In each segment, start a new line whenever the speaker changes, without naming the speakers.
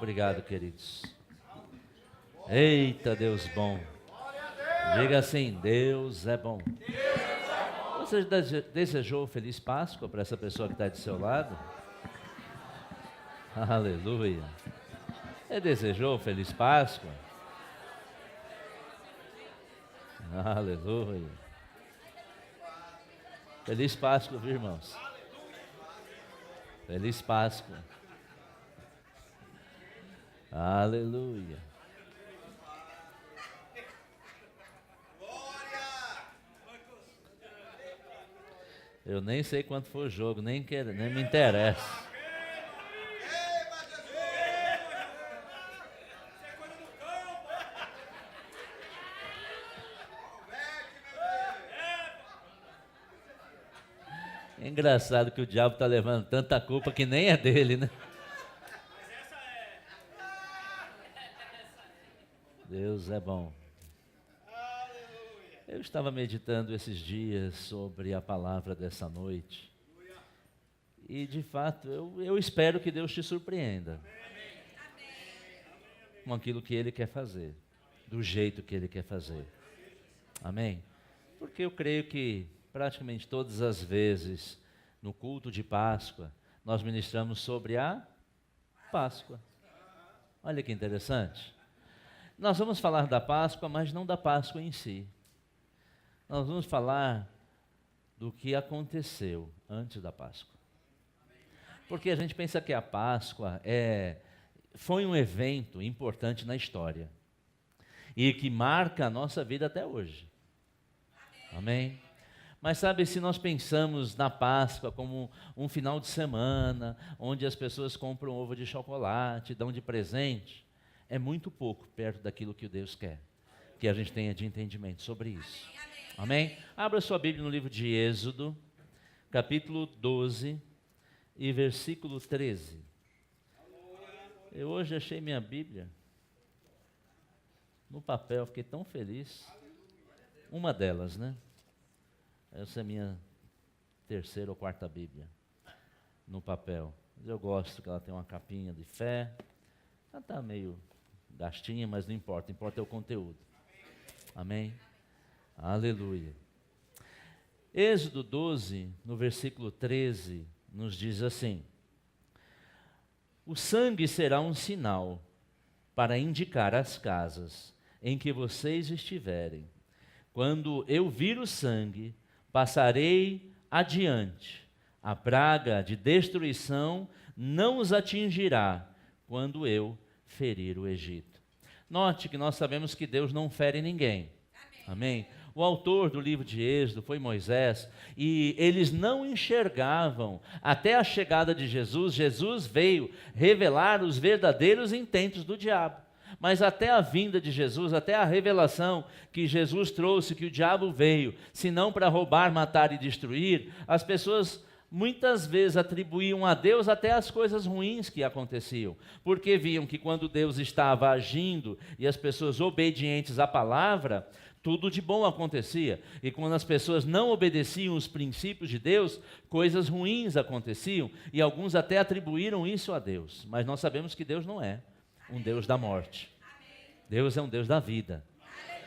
Obrigado, queridos. Eita, Deus bom. Diga assim, Deus é bom. Você desejou feliz Páscoa para essa pessoa que está do seu lado? Aleluia. Você desejou feliz Páscoa? Aleluia. Feliz Páscoa, viu, irmãos? Feliz Páscoa. Aleluia. Eu nem sei quanto foi o jogo, nem me interessa. É engraçado que o diabo está levando tanta culpa que nem é dele, né? Deus é bom. Eu estava meditando esses dias sobre a palavra dessa noite. E de fato, eu espero que Deus te surpreenda com aquilo que Ele quer fazer, do jeito que Ele quer fazer. Amém? Porque eu creio que praticamente todas as vezes no culto de Páscoa, nós ministramos sobre a Páscoa. Olha que interessante. Nós vamos falar da Páscoa, mas não da Páscoa em si. Nós vamos falar do que aconteceu antes da Páscoa. Porque a gente pensa que a Páscoa foi um evento importante na história e que marca a nossa vida até hoje. Amém? Mas sabe, se nós pensamos na Páscoa como um final de semana, onde as pessoas compram ovo de chocolate, dão de presente, é muito pouco perto daquilo que Deus quer, que a gente tenha de entendimento sobre isso. Amém? Abra sua Bíblia no livro de Êxodo, capítulo 12 e versículo 13. Eu hoje achei minha Bíblia no papel, fiquei tão feliz. Uma delas, né? Essa é a minha terceira ou quarta Bíblia no papel. Eu gosto que ela tem uma capinha de fé. Ela está meio gastinha, mas não importa. Importa é o conteúdo. Amém? Aleluia. Êxodo 12, no versículo 13, nos diz assim: o sangue será um sinal para indicar as casas em que vocês estiverem. Quando eu vir o sangue, passarei adiante. A praga de destruição não os atingirá quando eu ferir o Egito. Note que nós sabemos que Deus não fere ninguém. Amém? O autor do livro de Êxodo foi Moisés, e eles não enxergavam até a chegada de Jesus. Jesus veio revelar os verdadeiros intentos do diabo. Mas até a vinda de Jesus, até a revelação que Jesus trouxe, que o diabo veio, se não para roubar, matar e destruir, as pessoas muitas vezes atribuíam a Deus até as coisas ruins que aconteciam, porque viam que quando Deus estava agindo e as pessoas obedientes à palavra, tudo de bom acontecia. E quando as pessoas não obedeciam os princípios de Deus, coisas ruins aconteciam, e alguns até atribuíram isso a Deus. Mas nós sabemos que Deus não é um Deus da morte. Deus é um Deus da vida.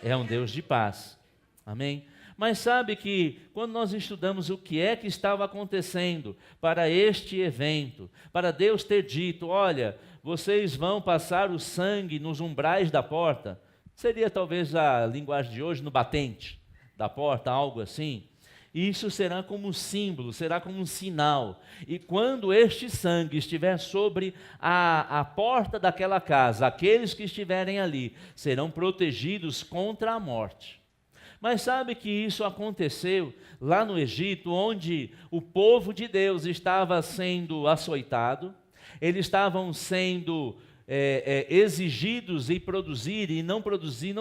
É um Deus de paz. Amém? Mas sabe que quando nós estudamos o que é que estava acontecendo para este evento, para Deus ter dito, olha, vocês vão passar o sangue nos umbrais da porta, seria talvez a linguagem de hoje, no batente da porta, algo assim. Isso será como um símbolo, será como um sinal. E quando este sangue estiver sobre a porta daquela casa, aqueles que estiverem ali serão protegidos contra a morte. Mas sabe que isso aconteceu lá no Egito, onde o povo de Deus estava sendo açoitado, eles estavam sendo exigidos em produzir, e não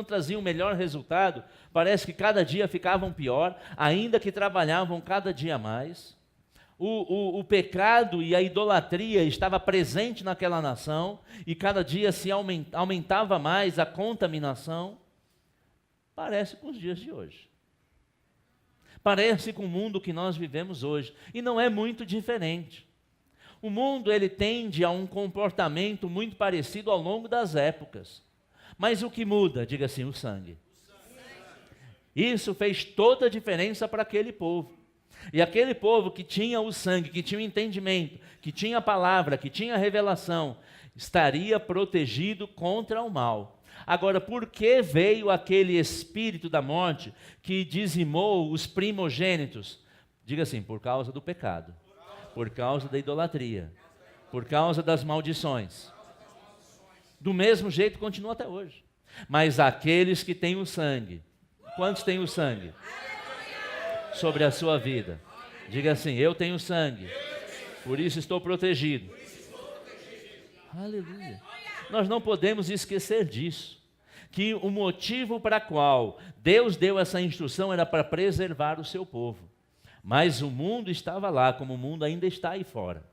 traziam o melhor resultado. Parece que cada dia ficavam pior, ainda que trabalhavam cada dia mais. O pecado e a idolatria estava presente naquela nação, e cada dia se aumentava mais a contaminação. Parece com os dias de hoje. Parece com o mundo que nós vivemos hoje, e não é muito diferente. O mundo ele tende a um comportamento muito parecido ao longo das épocas. Mas o que muda? Diga assim, o sangue. Isso fez toda a diferença para aquele povo. E aquele povo que tinha o sangue, que tinha o entendimento, que tinha a palavra, que tinha a revelação, estaria protegido contra o mal. Agora, por que veio aquele espírito da morte que dizimou os primogênitos? Diga assim, por causa do pecado, por causa da idolatria, por causa das maldições. Do mesmo jeito continua até hoje. Mas aqueles que têm o sangue, quantos têm o sangue? Sobre a sua vida. Diga assim, eu tenho sangue, por isso estou protegido. Aleluia. Nós não podemos esquecer disso, que o motivo para qual Deus deu essa instrução era para preservar o seu povo. Mas o mundo estava lá, como o mundo ainda está aí fora.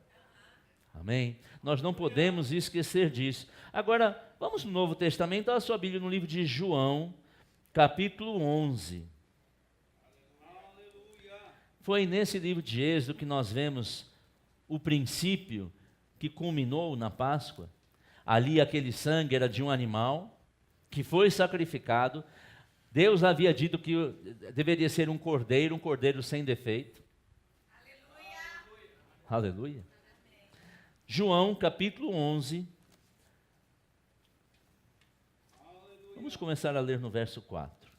Amém? Nós não podemos esquecer disso. Agora, vamos no Novo Testamento, a sua Bíblia no livro de João, capítulo 11. Foi nesse livro de Êxodo que nós vemos o princípio que culminou na Páscoa. Ali aquele sangue era de um animal que foi sacrificado. Deus havia dito que deveria ser um cordeiro sem defeito. Aleluia. Aleluia. João capítulo 11. Vamos começar a ler no verso 4.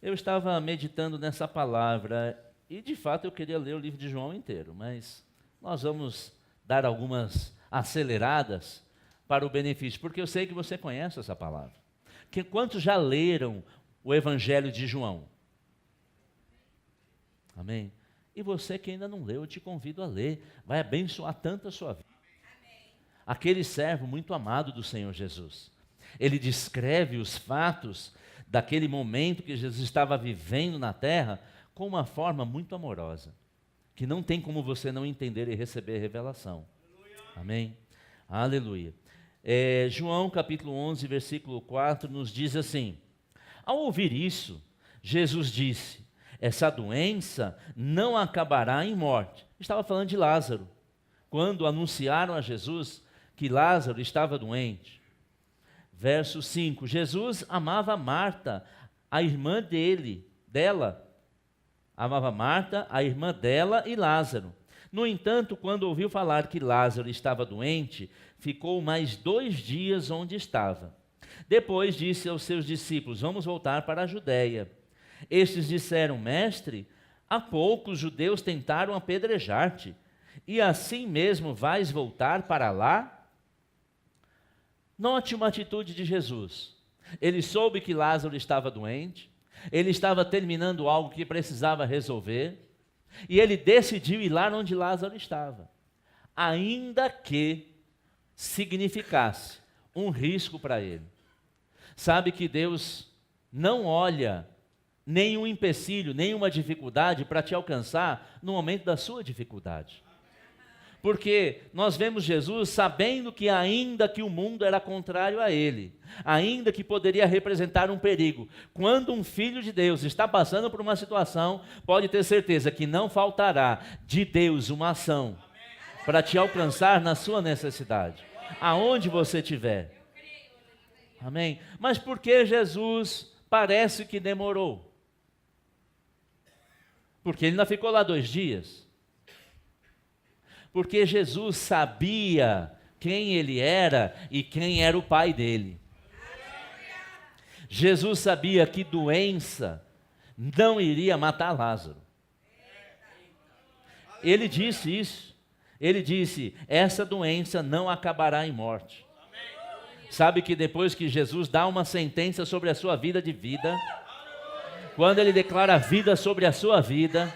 Eu estava meditando nessa palavra e de fato eu queria ler o livro de João inteiro, mas nós vamos dar algumas aceleradas para o benefício, porque eu sei que você conhece essa palavra. Quantos já leram o Evangelho de João? Amém? E você que ainda não leu, eu te convido a ler, vai abençoar tanto a sua vida. Aquele servo muito amado do Senhor Jesus, ele descreve os fatos daquele momento que Jesus estava vivendo na terra com uma forma muito amorosa, que não tem como você não entender e receber revelação. Amém? Aleluia. João capítulo 11, versículo 4 nos diz assim: ao ouvir isso, Jesus disse, essa doença não acabará em morte. Estava falando de Lázaro, quando anunciaram a Jesus que Lázaro estava doente. Verso 5, Jesus amava Marta, a irmã dela. Amava Marta, a irmã dela e Lázaro. No entanto, quando ouviu falar que Lázaro estava doente, ficou mais 2 dias onde estava. Depois disse aos seus discípulos, vamos voltar para a Judéia. Estes disseram, mestre, há pouco os judeus tentaram apedrejar-te, e assim mesmo vais voltar para lá? Note uma atitude de Jesus. Ele soube que Lázaro estava doente, ele estava terminando algo que precisava resolver, e ele decidiu ir lá onde Lázaro estava, ainda que significasse um risco para ele. Sabe que Deus não olha nenhum empecilho, nenhuma dificuldade para te alcançar no momento da sua dificuldade. Porque nós vemos Jesus sabendo que ainda que o mundo era contrário a ele, ainda que poderia representar um perigo, quando um filho de Deus está passando por uma situação, pode ter certeza que não faltará de Deus uma ação para te alcançar na sua necessidade, aonde você estiver. Amém? Mas por que Jesus parece que demorou? Porque ele ainda ficou lá 2 dias. Porque Jesus sabia quem ele era e quem era o pai dele. Jesus sabia que doença não iria matar Lázaro. Ele disse isso. Ele disse, essa doença não acabará em morte. Sabe que depois que Jesus dá uma sentença sobre a sua vida de vida, quando ele declara vida sobre a sua vida,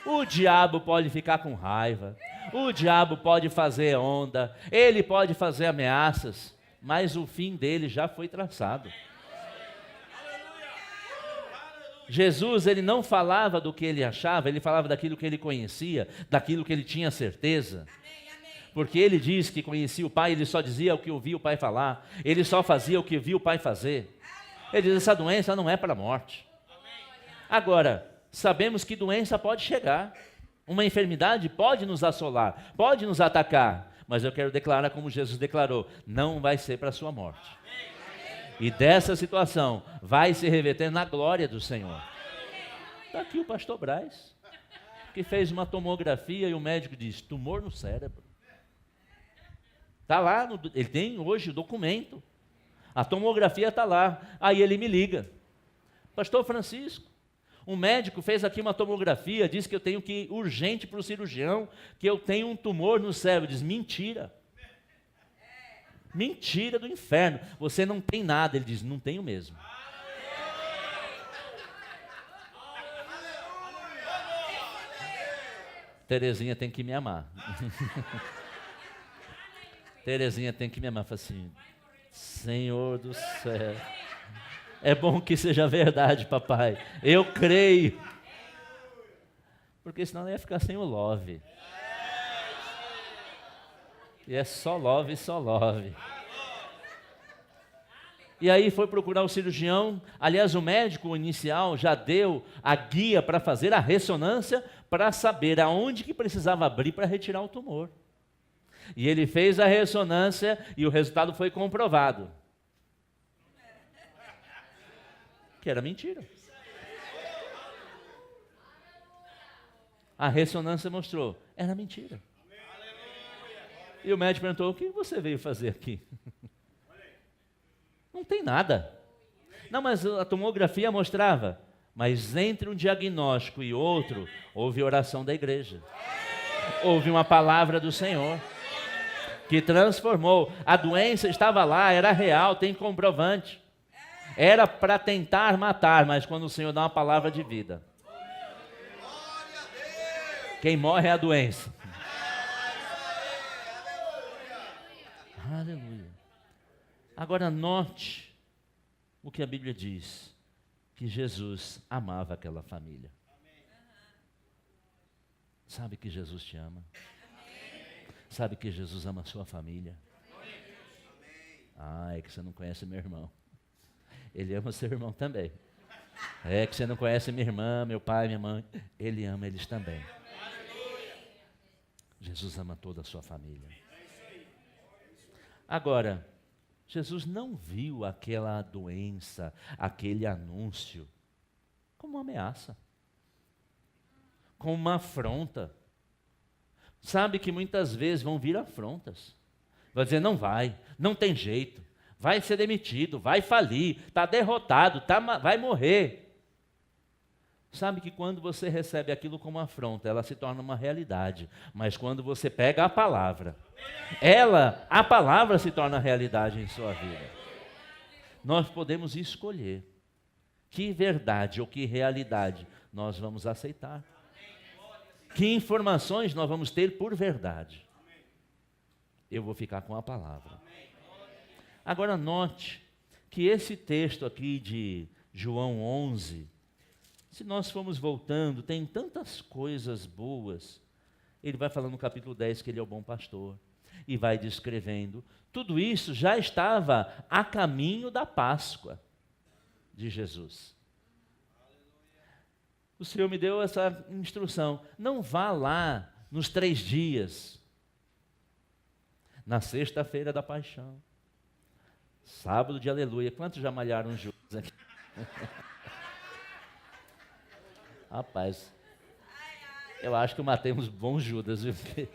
o diabo pode ficar com raiva, o diabo pode fazer onda, ele pode fazer ameaças, mas o fim dele já foi traçado. Jesus, ele não falava do que ele achava, ele falava daquilo que ele conhecia, daquilo que ele tinha certeza. Porque ele diz que conhecia o Pai, ele só dizia o que ouvia o Pai falar, ele só fazia o que via o Pai fazer. Ele diz, essa doença não é para a morte. Agora, sabemos que doença pode chegar. Uma enfermidade pode nos assolar, pode nos atacar, mas eu quero declarar como Jesus declarou, não vai ser para a sua morte. E dessa situação vai se reverter na glória do Senhor. Está aqui o pastor Braz, que fez uma tomografia e o médico disse, tumor no cérebro. Está lá, ele tem hoje o documento. A tomografia está lá. Aí ele me liga. Pastor Francisco, um médico fez aqui uma tomografia, disse que eu tenho que ir urgente para o cirurgião, que eu tenho um tumor no cérebro. Diz, mentira. Mentira do inferno. Você não tem nada. Ele diz, não tenho mesmo. Terezinha tem que me amar. Terezinha tem que me amar. Fala assim, Senhor do céu, é bom que seja verdade, papai. Eu creio. Porque senão eu ia ficar sem o love. E é só love, só love. E aí foi procurar o cirurgião. Aliás, o médico inicial já deu a guia para fazer a ressonância para saber aonde que precisava abrir para retirar o tumor. E ele fez a ressonância e o resultado foi comprovado. Que era mentira. A ressonância mostrou, era mentira. E o médico perguntou, o que você veio fazer aqui? Não tem nada. Não, mas a tomografia mostrava. Mas entre um diagnóstico e outro, houve oração da igreja. Houve uma palavra do Senhor que transformou. A doença estava lá, era real, tem comprovante. Era para tentar matar, mas quando o Senhor dá uma palavra de vida, quem morre é a doença. Aleluia. Agora note o que a Bíblia diz, que Jesus amava aquela família. Sabe que Jesus te ama? Sabe que Jesus ama a sua família? Ah, é que você não conhece meu irmão. Ele ama seu irmão também. É que você não conhece minha irmã, meu pai, minha mãe. Ele ama eles também. Jesus ama toda a sua família. Agora, Jesus não viu aquela doença, aquele anúncio, como uma ameaça, como uma afronta. Sabe que muitas vezes vão vir afrontas. Vai dizer, não vai, não tem jeito, vai ser demitido, vai falir, está derrotado, vai morrer. Sabe que quando você recebe aquilo como afronta, ela se torna uma realidade. Mas quando você pega a palavra, a palavra se torna realidade em sua vida. Nós podemos escolher que verdade ou que realidade nós vamos aceitar. Que informações nós vamos ter por verdade. Eu vou ficar com a palavra. Agora note que esse texto aqui de João 11, se nós formos voltando, tem tantas coisas boas. Ele vai falando no capítulo 10 que ele é o bom pastor. E vai descrevendo. Tudo isso já estava a caminho da Páscoa de Jesus. O Senhor me deu essa instrução. Não vá lá nos 3 dias. Na sexta-feira da paixão. Sábado de aleluia. Quantos já malharam Judas aqui? Rapaz, eu acho que eu matei uns bons Judas, viu? Porque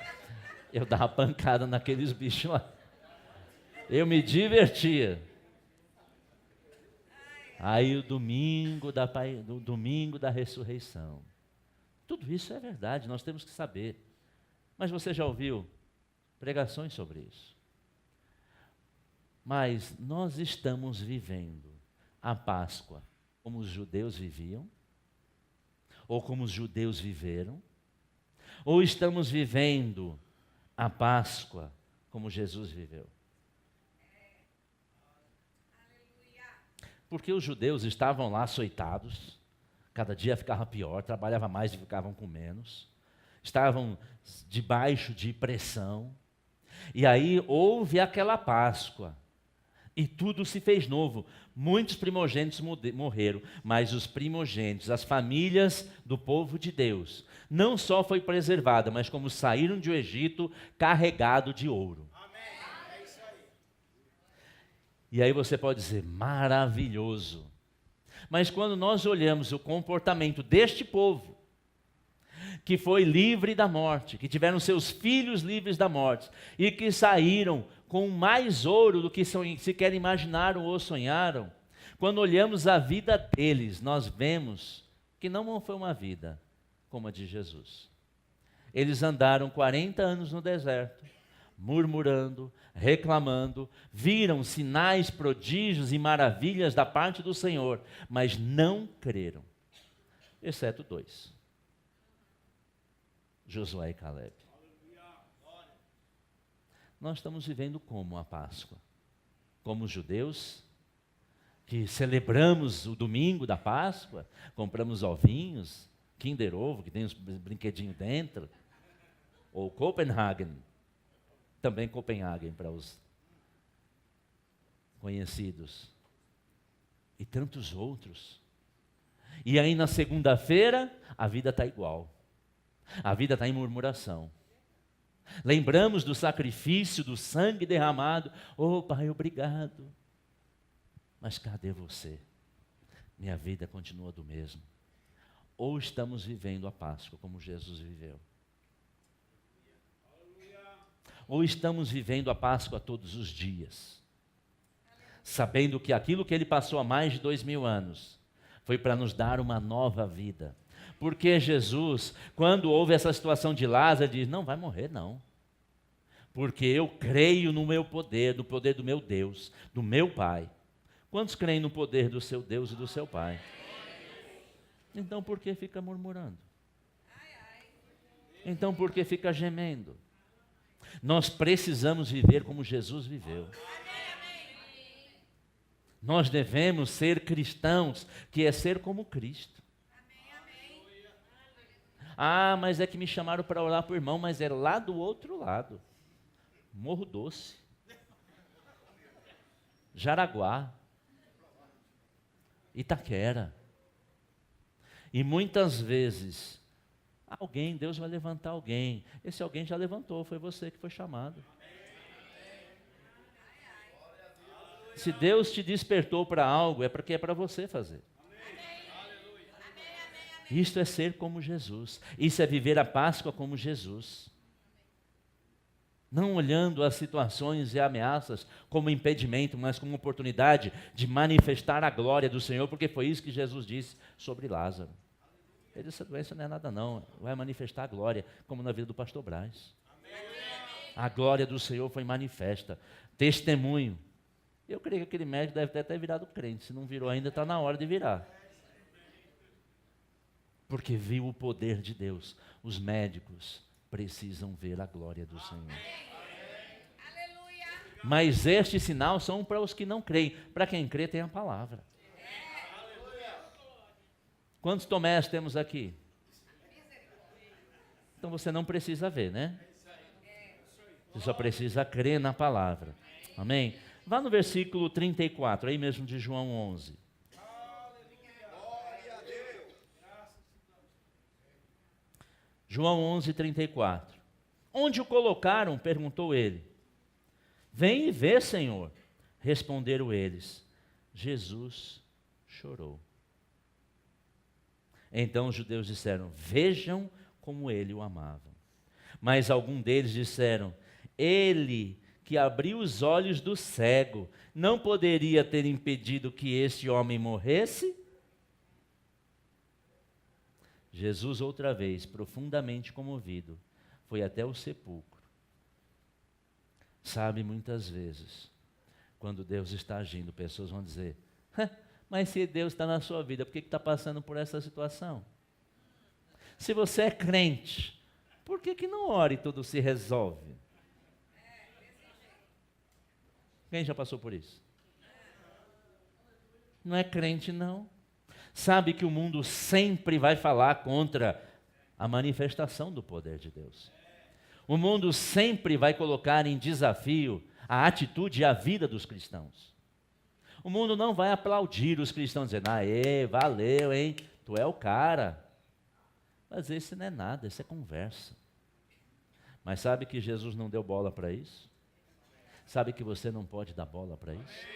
eu dava pancada naqueles bichos lá. Eu me divertia. Aí o domingo da ressurreição. Tudo isso é verdade, nós temos que saber. Mas você já ouviu pregações sobre isso? Mas nós estamos vivendo a Páscoa como os judeus viviam? Ou como os judeus viveram? Ou estamos vivendo a Páscoa como Jesus viveu? Porque os judeus estavam lá açoitados, cada dia ficava pior, trabalhava mais e ficavam com menos, estavam debaixo de pressão, e aí houve aquela Páscoa, E tudo se fez novo. Muitos primogênitos morreram, mas os primogênitos, as famílias do povo de Deus, não só foi preservada, mas como saíram do Egito carregado de ouro. Amém. E aí você pode dizer, maravilhoso. Mas quando nós olhamos o comportamento deste povo, que foi livre da morte, que tiveram seus filhos livres da morte, e que saíram com mais ouro do que sequer imaginaram ou sonharam, quando olhamos a vida deles, nós vemos que não foi uma vida como a de Jesus. Eles andaram 40 anos no deserto, murmurando, reclamando, viram sinais, prodígios e maravilhas da parte do Senhor, mas não creram, exceto 2. Josué e Caleb. Nós estamos vivendo como a Páscoa? Como os judeus, que celebramos o domingo da Páscoa, compramos ovinhos, Kinder Ovo, que tem uns brinquedinhos dentro, ou Copenhagen, também Copenhagen para os conhecidos, e tantos outros. E aí na segunda-feira, a vida está igual. A vida está em murmuração. Lembramos do sacrifício, do sangue derramado. Oh, Pai, obrigado. Mas cadê você? Minha vida continua do mesmo. Ou estamos vivendo a Páscoa como Jesus viveu? Ou estamos vivendo a Páscoa todos os dias, sabendo que aquilo que Ele passou há mais de 2000 anos foi para nos dar uma nova vida. Porque Jesus, quando houve essa situação de Lázaro, diz, não vai morrer não. Porque eu creio no meu poder, no poder do meu Deus, do meu Pai. Quantos creem no poder do seu Deus e do seu Pai? Então por que fica murmurando? Então por que fica gemendo? Nós precisamos viver como Jesus viveu. Nós devemos ser cristãos, que é ser como Cristo. Ah, mas é que me chamaram para orar por irmão, mas é lá do outro lado. Morro Doce. Jaraguá. Itaquera. E muitas vezes, Deus vai levantar alguém. Esse alguém já levantou, foi você que foi chamado. Se Deus te despertou para algo, é porque é para você fazer. Isto é ser como Jesus. Isso é viver a Páscoa como Jesus. Não olhando as situações e ameaças como impedimento, mas como oportunidade de manifestar a glória do Senhor, porque foi isso que Jesus disse sobre Lázaro. Ele disse, essa doença não é nada não, vai manifestar a glória, como na vida do pastor Braz. A glória do Senhor foi manifesta. Testemunho. Eu creio que aquele médico deve ter até virado crente, se não virou ainda, está na hora de virar. Porque viu o poder de Deus. Os médicos precisam ver a glória do Senhor. Mas estes sinais são para os que não creem. Para quem crê tem a palavra. Quantos Tomés temos aqui? Então você não precisa ver, né? Você só precisa crer na palavra. Amém? Vá no versículo 34, aí mesmo de João 11. João 11, 34. Onde o colocaram? Perguntou ele. Vem e vê, Senhor. Responderam eles. Jesus chorou. Então os judeus disseram, vejam como ele o amava. Mas algum deles disseram, ele que abriu os olhos do cego, não poderia ter impedido que este homem morresse? Jesus, outra vez, profundamente comovido, foi até o sepulcro. Sabe, muitas vezes, quando Deus está agindo, pessoas vão dizer, mas se Deus está na sua vida, por que está passando por essa situação? Se você é crente, por que não ora e tudo se resolve? Quem já passou por isso? Não é crente, não. Sabe que o mundo sempre vai falar contra a manifestação do poder de Deus. O mundo sempre vai colocar em desafio a atitude e a vida dos cristãos. O mundo não vai aplaudir os cristãos dizendo, aê, valeu, hein? Tu é o cara. Mas esse não é nada, isso é conversa. Mas sabe que Jesus não deu bola para isso? Sabe que você não pode dar bola para isso?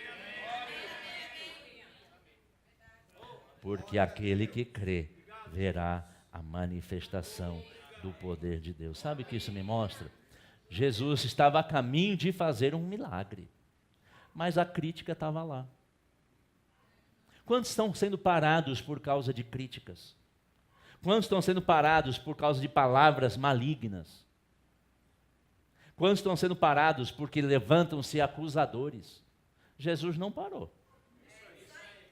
Porque aquele que crê verá a manifestação do poder de Deus. Sabe o que isso me mostra? Jesus estava a caminho de fazer um milagre, mas a crítica estava lá. Quantos estão sendo parados por causa de críticas? Quantos estão sendo parados por causa de palavras malignas? Quantos estão sendo parados porque levantam-se acusadores? Jesus não parou.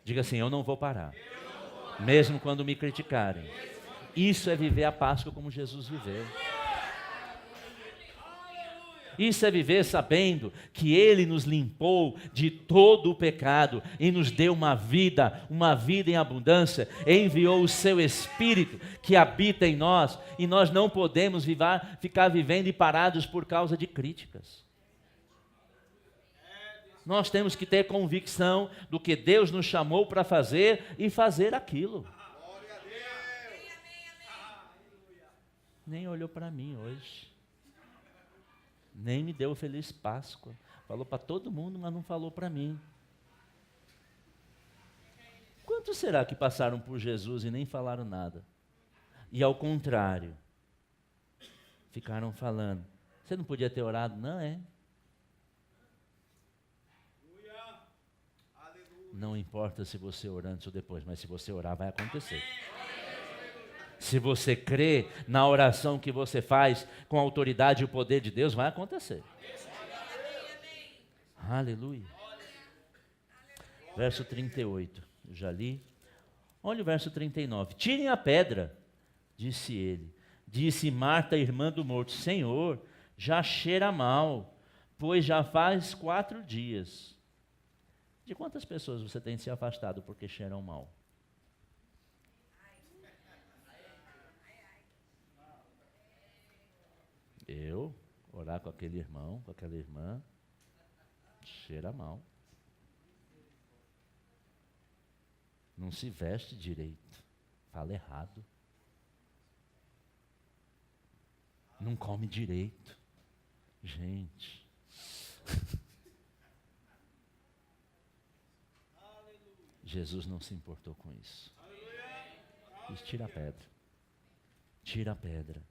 Diga assim, eu não vou parar. Mesmo quando me criticarem. Isso é viver a Páscoa como Jesus viveu. Isso é viver sabendo que Ele nos limpou de todo o pecado e nos deu uma vida em abundância, enviou o Seu Espírito que habita em nós e nós não podemos ficar vivendo e parados por causa de críticas. Nós temos que ter convicção do que Deus nos chamou para fazer e fazer aquilo. Nem olhou para mim hoje. Nem me deu feliz Páscoa. Falou para todo mundo, mas não falou para mim. Quantos será que passaram por Jesus e nem falaram nada? E ao contrário, ficaram falando. Você não podia ter orado? Não é. Não importa se você orar antes ou depois, mas se você orar vai acontecer. Se você crê na oração que você faz com a autoridade e o poder de Deus, vai acontecer. Aleluia. Verso 38, eu já li. Olha o verso 39. Tirem a pedra, disse ele. Disse Marta, irmã do morto, Senhor, já cheira mal, pois já faz 4 dias. De quantas pessoas você tem se afastado porque cheiram mal? Eu, orar com aquele irmão, com aquela irmã, cheira mal. Não se veste direito, fala errado. Não come direito. Gente. Jesus não se importou com isso. Diz, tira a pedra. Tira a pedra.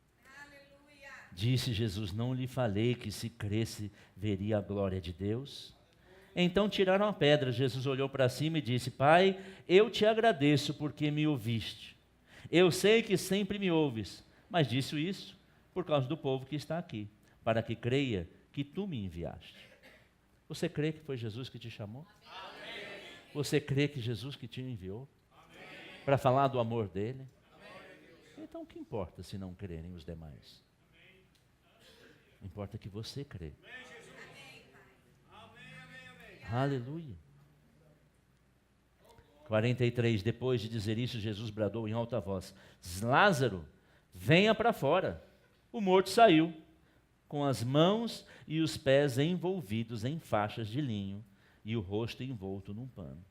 Disse Jesus, não lhe falei que se cresce veria a glória de Deus? Então tiraram a pedra. Jesus olhou para cima e disse, Pai, eu te agradeço porque me ouviste. Eu sei que sempre me ouves, mas disse isso por causa do povo que está aqui, para que creia que tu me enviaste. Você crê que foi Jesus que te chamou? Amém. Você crê que Jesus que te enviou? Para falar do amor dele? Amém. Então o que importa se não crerem os demais? Importa que você crê. Aleluia. 43, depois de dizer isso, Jesus bradou em alta voz, Lázaro, venha para fora. O morto saiu, com as mãos e os pés envolvidos em faixas de linho e o rosto envolto num pano.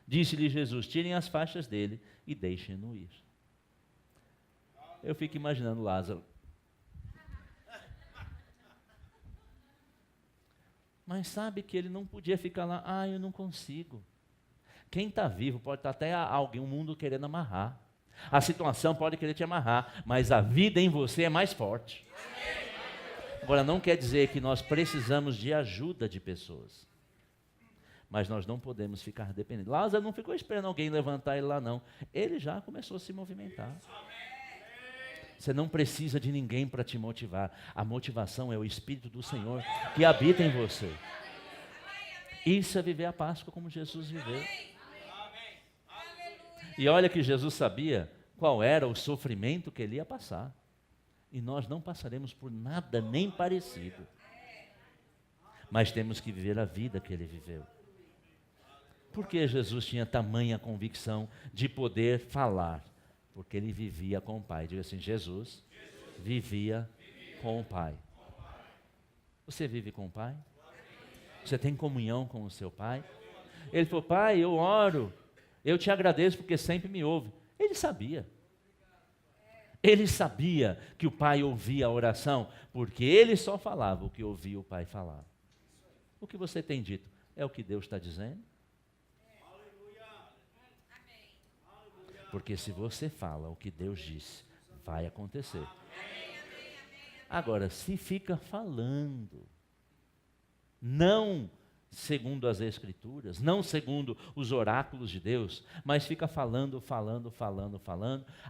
Disse-lhe Jesus, tirem as faixas dele e deixem-no ir. Eu fico imaginando Lázaro. Mas sabe que ele não podia ficar lá, eu não consigo. Quem está vivo pode estar até alguém, o mundo querendo amarrar. A situação pode querer te amarrar, mas a vida em você é mais forte. Agora, não quer dizer que nós precisamos de ajuda de pessoas. Mas nós não podemos ficar dependendo. Lázaro não ficou esperando alguém levantar ele lá, não. Ele já começou a se movimentar. Você não precisa de ninguém para te motivar. A motivação é o Espírito do Senhor que habita em você. Isso é viver a Páscoa como Jesus viveu. E olha que Jesus sabia qual era o sofrimento que ele ia passar. E nós não passaremos por nada nem parecido. Mas temos que viver a vida que ele viveu. Por que Jesus tinha tamanha convicção de poder falar? Porque ele vivia com o Pai. Diga assim, Jesus vivia com o Pai. Você vive com o Pai? Você tem comunhão com o seu Pai? Ele falou, pai, eu oro, eu te agradeço porque sempre me ouve. Ele sabia. Ele sabia que o pai ouvia a oração, porque ele só falava o que ouvia o pai falar. O que você tem dito é o que Deus está dizendo? Porque se você fala o que Deus disse, vai acontecer. Agora, se fica falando, não segundo as Escrituras, não segundo os oráculos de Deus, mas fica falando.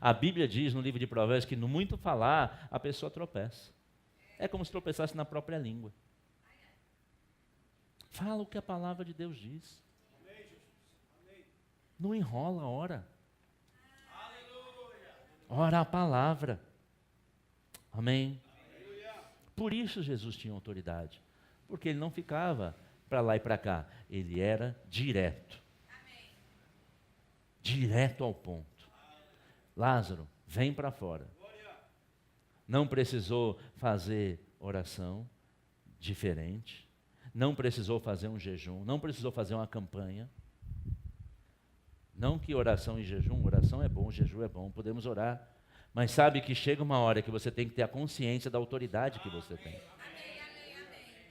A Bíblia diz no livro de Provérbios que no muito falar, a pessoa tropeça. É como se tropeçasse na própria língua. Fala o que a palavra de Deus diz. Não enrola, ora. Ora a palavra. Amém? Por isso Jesus tinha autoridade. Porque ele não ficava para lá e para cá. Ele era direto. Direto ao ponto. Lázaro, vem para fora. Não precisou fazer oração diferente. Não precisou fazer um jejum. Não precisou fazer uma campanha. Não que oração e jejum, oração é bom, jejum é bom, podemos orar. Mas sabe que chega uma hora que você tem que ter a consciência da autoridade que você tem.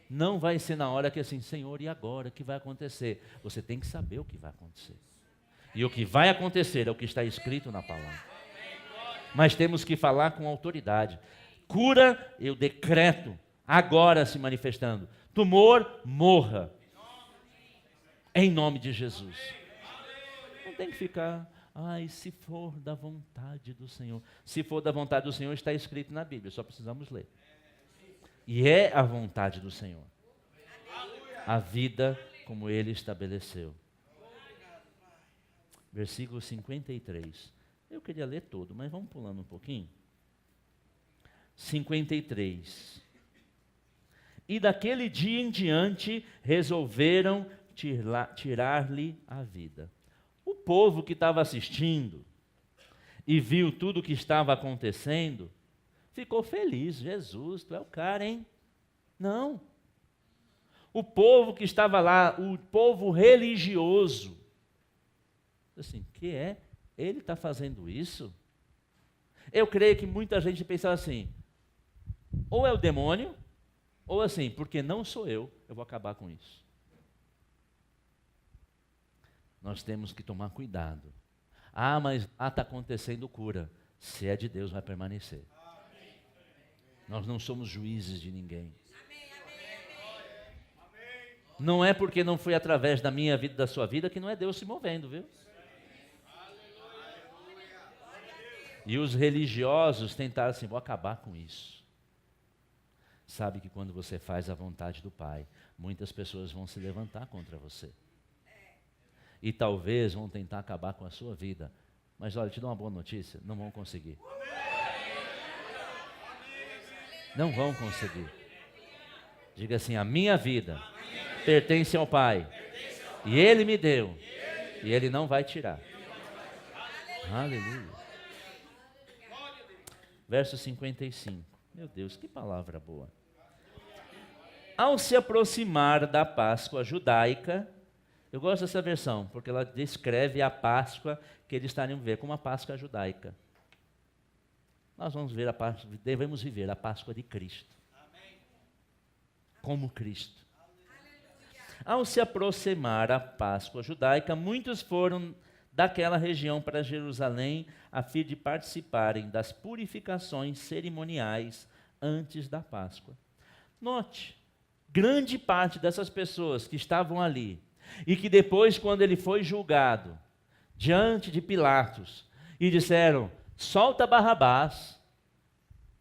Não vai ser na hora que assim, Senhor, e agora? O que vai acontecer? Você tem que saber o que vai acontecer. E o que vai acontecer é o que está escrito na palavra. Mas temos que falar com autoridade. Cura, eu decreto, agora se manifestando. Tumor, morra. Em nome de Jesus. Não tem que ficar, se for da vontade do Senhor. Se for da vontade do Senhor, está escrito na Bíblia, só precisamos ler. E é a vontade do Senhor. A vida como Ele estabeleceu. Versículo 53. Eu queria ler todo, mas vamos pulando um pouquinho. 53. E daquele dia em diante resolveram tirar-lhe a vida. O povo que estava assistindo e viu tudo o que estava acontecendo, ficou feliz. Jesus, tu é o cara, hein? Não. O povo que estava lá, o povo religioso, assim, que é? Ele está fazendo isso? Eu creio que muita gente pensava assim, ou é o demônio, ou assim, porque não sou eu vou acabar com isso. Nós temos que tomar cuidado. Mas lá está acontecendo cura. Se é de Deus, vai permanecer. Nós não somos juízes de ninguém. Não é porque não foi através da minha vida e da sua vida que não é Deus se movendo, viu? E os religiosos tentaram assim, vou acabar com isso. Sabe que quando você faz a vontade do Pai, muitas pessoas vão se levantar contra você. E talvez vão tentar acabar com a sua vida. Mas olha, te dou uma boa notícia, não vão conseguir. Não vão conseguir. Diga assim, a minha vida pertence ao Pai. E Ele me deu. E Ele não vai tirar. Aleluia. Verso 55. Meu Deus, que palavra boa. Ao se aproximar da Páscoa judaica, eu gosto dessa versão, porque ela descreve a Páscoa que eles estariam a viver, como a Páscoa judaica. Nós vamos ver a Páscoa, devemos viver a Páscoa de Cristo. Como Cristo. Ao se aproximar a Páscoa judaica, muitos foram daquela região para Jerusalém, a fim de participarem das purificações cerimoniais antes da Páscoa. Note, grande parte dessas pessoas que estavam ali, e que depois, quando ele foi julgado, diante de Pilatos, e disseram, solta Barrabás,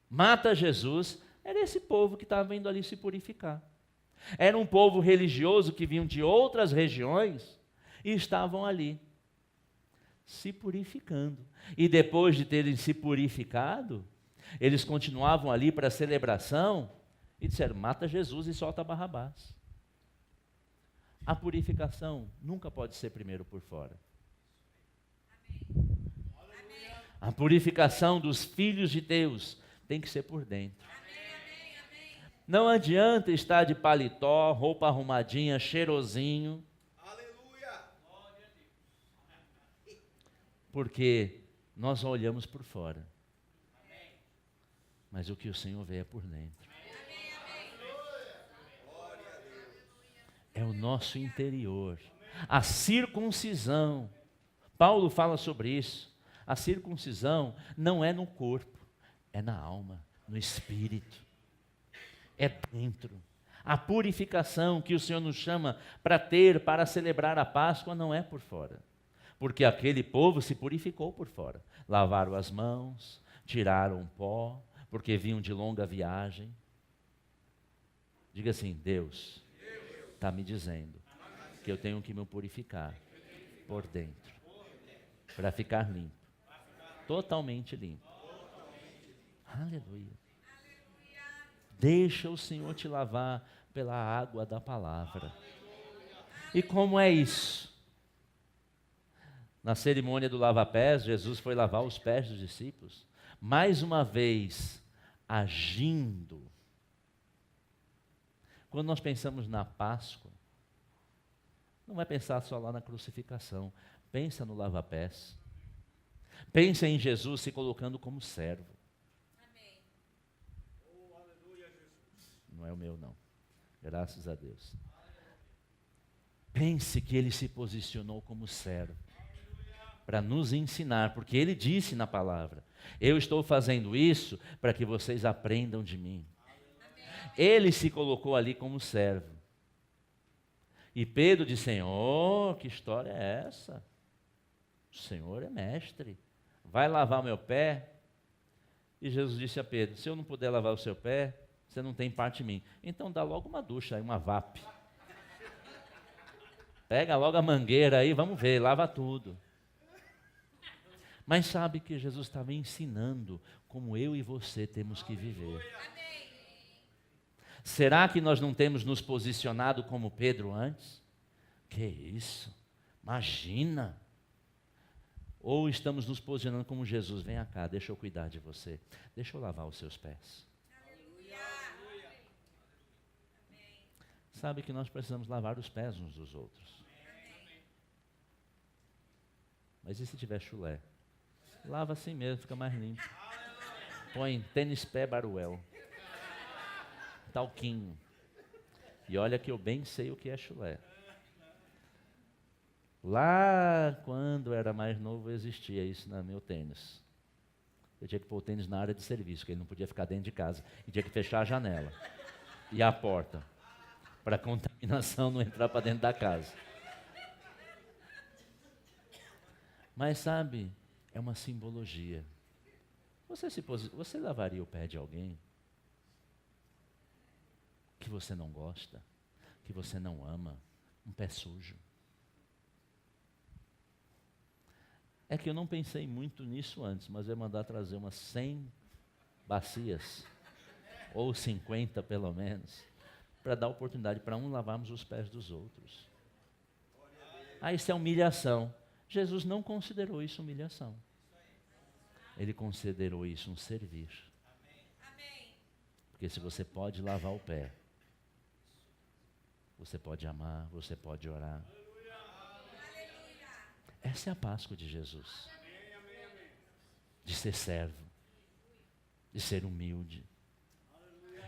mata Jesus, era esse povo que estava indo ali se purificar. Era um povo religioso que vinham de outras regiões e estavam ali, se purificando. E depois de terem se purificado, eles continuavam ali para a celebração e disseram, mata Jesus e solta Barrabás. A purificação nunca pode ser primeiro por fora. A purificação dos filhos de Deus tem que ser por dentro. Não adianta estar de paletó, roupa arrumadinha, cheirosinho. Porque nós olhamos por fora, mas o que o Senhor vê é por dentro. É o nosso interior. A circuncisão, Paulo fala sobre isso. A circuncisão não é no corpo, é na alma, no espírito. É dentro. A purificação que o Senhor nos chama para ter, para celebrar a Páscoa, não é por fora. Porque aquele povo se purificou por fora. Lavaram as mãos, tiraram o pó, porque vinham de longa viagem. Diga assim: Deus está me dizendo que eu tenho que me purificar por dentro, para ficar limpo, totalmente limpo. Aleluia. Deixa o Senhor te lavar pela água da palavra. E como é isso? Na cerimônia do lava-pés, Jesus foi lavar os pés dos discípulos, mais uma vez agindo. Quando nós pensamos na Páscoa, não é pensar só lá na crucificação, pensa no lava-pés. Pensa em Jesus se colocando como servo.
Amém.
Não é o meu, não. Graças a Deus. Pense que ele se posicionou como servo para nos ensinar, porque ele disse na palavra: eu estou fazendo isso para que vocês aprendam de mim. Ele se colocou ali como servo. E Pedro disse: Senhor, que história é essa? O Senhor é mestre, vai lavar o meu pé? E Jesus disse a Pedro: se eu não puder lavar o seu pé, você não tem parte em mim. Então dá logo uma ducha aí, uma VAP. Pega logo a mangueira aí, vamos ver, lava tudo. Mas sabe que Jesus estava ensinando como eu e você temos que viver. Será que nós não temos nos posicionado como Pedro antes? Que isso? Imagina! Ou estamos nos posicionando como Jesus: vem cá, deixa eu cuidar de você, deixa eu lavar os seus pés. Sabe que nós precisamos lavar os pés uns dos outros. Mas e se tiver chulé? Lava assim mesmo, fica mais limpo. Põe tênis pé baruel, talquinho. E olha que eu bem sei o que é chulé. Lá quando era mais novo existia isso no meu tênis. Eu tinha que pôr o tênis na área de serviço, porque ele não podia ficar dentro de casa. E tinha que fechar a janela e a porta, para a contaminação não entrar para dentro da casa. Mas sabe, é uma simbologia. Você lavaria o pé de alguém que você não gosta, que você não ama, um pé sujo? É que eu não pensei muito nisso antes, mas eu ia mandar trazer umas 100 bacias, ou 50 pelo menos, para dar oportunidade para lavarmos os pés dos outros. Ah, isso é humilhação. Jesus não considerou isso humilhação. Ele considerou isso um servir. Porque se você pode lavar o pé, você pode amar, você pode orar. Essa é a Páscoa de Jesus. De ser servo, de ser humilde,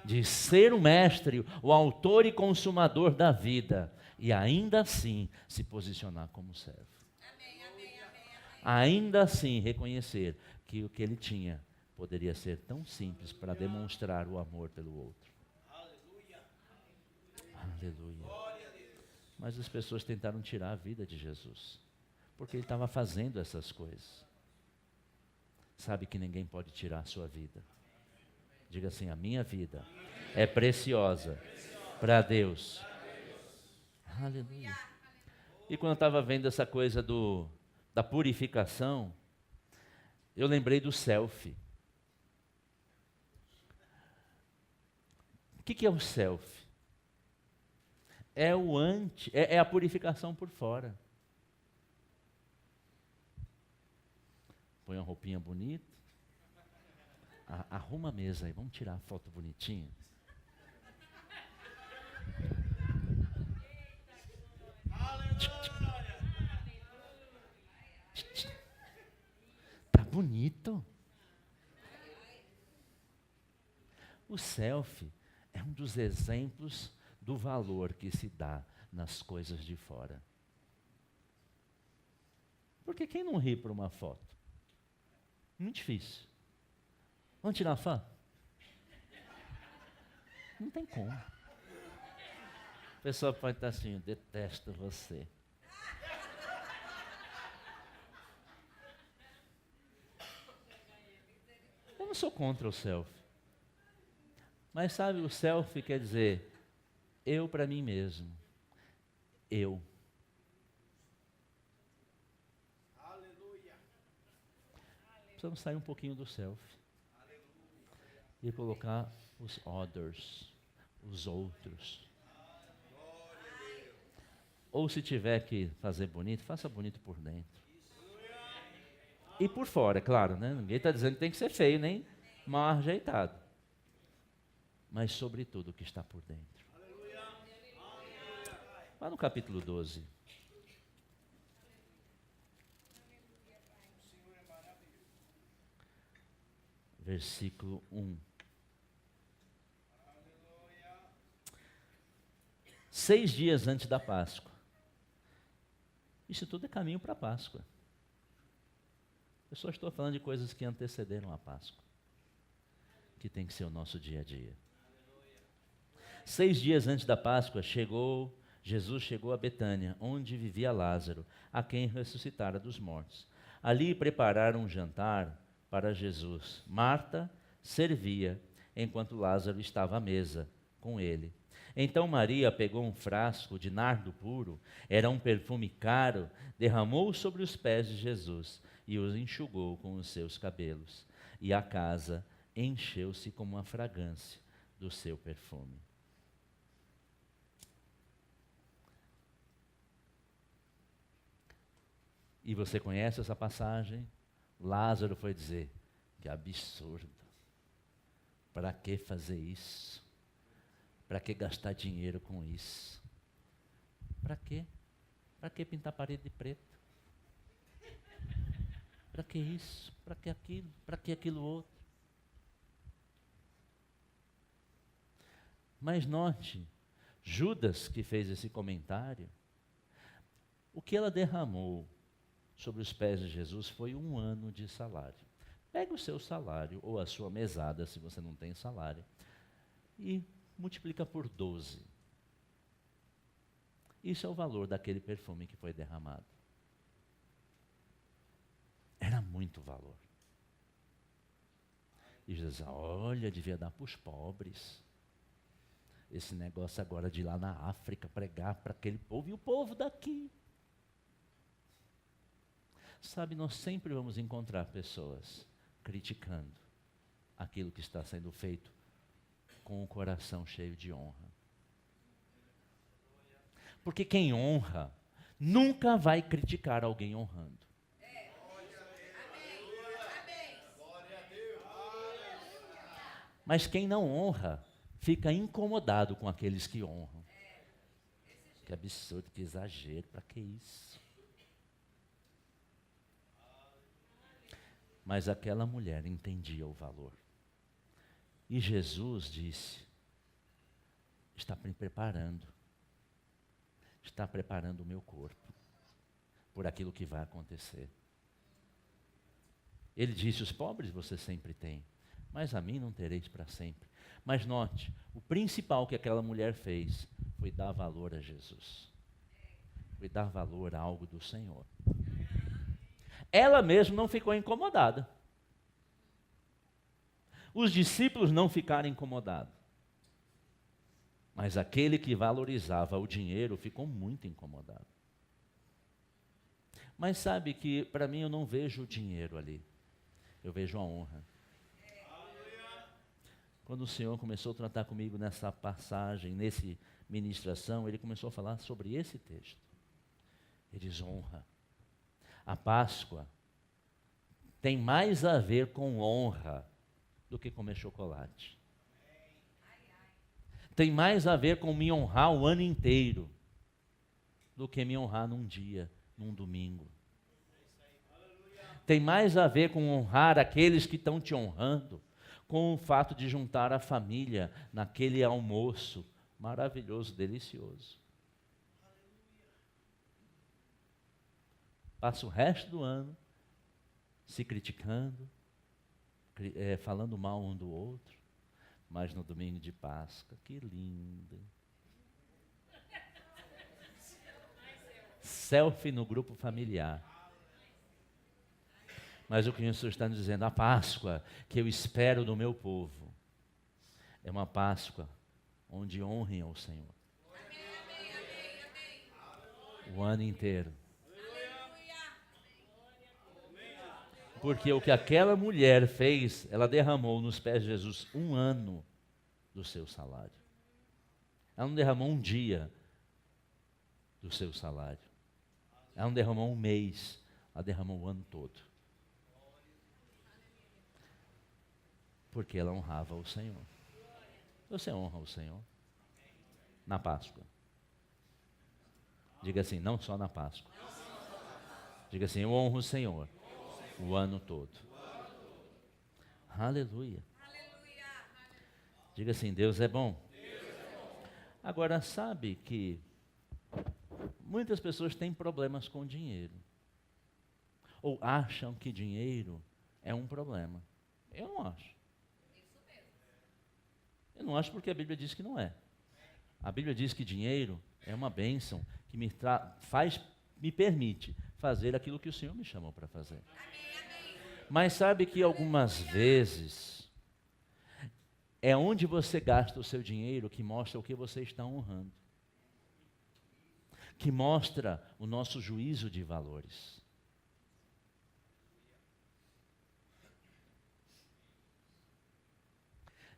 de ser o mestre, o autor e consumador da vida, e ainda assim se posicionar como servo. Ainda assim reconhecer que o que ele tinha poderia ser tão simples para demonstrar o amor pelo outro. Aleluia. Mas as pessoas tentaram tirar a vida de Jesus, porque ele estava fazendo essas coisas. Sabe que ninguém pode tirar a sua vida. Diga assim: a minha vida é preciosa para Deus. Aleluia. E quando eu estava vendo essa coisa da purificação, eu lembrei do selfie. O que é o selfie? É a purificação por fora. Põe uma roupinha bonita, arruma a mesa aí, vamos tirar a foto bonitinha. bonito. O selfie é um dos exemplos do valor que se dá nas coisas de fora. Porque quem não ri por uma foto? Muito difícil. Vamos tirar foto? Não tem como. A pessoa pode estar assim, eu detesto você. Eu não sou contra o selfie. Mas sabe, o selfie quer dizer, eu para mim mesmo. Eu. Precisamos sair um pouquinho do selfie. E colocar os others, os outros. Ou se tiver que fazer bonito, faça bonito por dentro. E por fora, é claro, né? Ninguém está dizendo que tem que ser feio, nem mal ajeitado. Mas sobretudo o que está por dentro. Lá no capítulo 12. Versículo 1. 6 dias antes da Páscoa. Isso tudo é caminho para a Páscoa. Eu só estou falando de coisas que antecederam a Páscoa. Que tem que ser o nosso dia a dia. 6 dias antes da Páscoa, Jesus chegou a Betânia, onde vivia Lázaro, a quem ressuscitara dos mortos. Ali prepararam um jantar para Jesus. Marta servia, enquanto Lázaro estava à mesa com ele. Então Maria pegou um frasco de nardo puro, era um perfume caro, derramou sobre os pés de Jesus e os enxugou com os seus cabelos. E a casa encheu-se com uma fragrância do seu perfume. E você conhece essa passagem? Lázaro foi dizer, que absurdo. Para que fazer isso? Para que gastar dinheiro com isso? Para quê? Para que pintar a parede de preto? Para que isso? Para que aquilo? Para que aquilo outro? Mas note, Judas que fez esse comentário, o que ela derramou sobre os pés de Jesus foi 1 ano de salário. Pega o seu salário, ou a sua mesada, se você não tem salário, e multiplica por 12. Isso é o valor daquele perfume que foi derramado. Era muito valor. E Jesus, olha, devia dar para os pobres. Esse negócio agora de ir lá na África pregar para aquele povo e o povo daqui. Sabe, nós sempre vamos encontrar pessoas criticando aquilo que está sendo feito com o coração cheio de honra. Porque quem honra nunca vai criticar alguém honrando. Mas quem não honra fica incomodado com aqueles que honram. Que absurdo, que exagero, para que isso? Mas aquela mulher entendia o valor. E Jesus disse, está me preparando. Está preparando o meu corpo por aquilo que vai acontecer. Ele disse, os pobres você sempre tem, mas a mim não tereis para sempre. Mas note, o principal que aquela mulher fez foi dar valor a Jesus. Foi dar valor a algo do Senhor. Ela mesma não ficou incomodada. Os discípulos não ficaram incomodados. Mas aquele que valorizava o dinheiro ficou muito incomodado. Mas sabe que, para mim, eu não vejo o dinheiro ali. Eu vejo a honra. Quando o Senhor começou a tratar comigo nessa passagem, nessa ministração, Ele começou a falar sobre esse texto. Ele diz honra. A Páscoa tem mais a ver com honra do que comer chocolate. Tem mais a ver com me honrar o ano inteiro do que me honrar num dia, num domingo. Tem mais a ver com honrar aqueles que estão te honrando, com o fato de juntar a família naquele almoço maravilhoso, delicioso. Passa o resto do ano se criticando, falando mal um do outro, mas no domingo de Páscoa, que lindo. Selfie no grupo familiar. Mas o que o Senhor está nos dizendo, a Páscoa que eu espero do meu povo, é uma Páscoa onde honrem ao Senhor. O ano inteiro. Porque o que aquela mulher fez, ela derramou nos pés de Jesus 1 ano do seu salário. Ela não derramou um dia do seu salário. Ela não derramou um mês, ela derramou o ano todo. Porque ela honrava o Senhor. Você honra o Senhor? Na Páscoa. Diga assim, não só na Páscoa. Diga assim, eu honro o Senhor o ano todo. Aleluia. Diga assim, Deus é bom. Agora, sabe que muitas pessoas têm problemas com dinheiro. Ou acham que dinheiro é um problema. Eu não acho. Eu não acho porque a Bíblia diz que não é. A Bíblia diz que dinheiro é uma bênção que me permite fazer aquilo que o Senhor me chamou para fazer. Mas sabe que algumas vezes é onde você gasta o seu dinheiro que mostra o que você está honrando. Que mostra o nosso juízo de valores.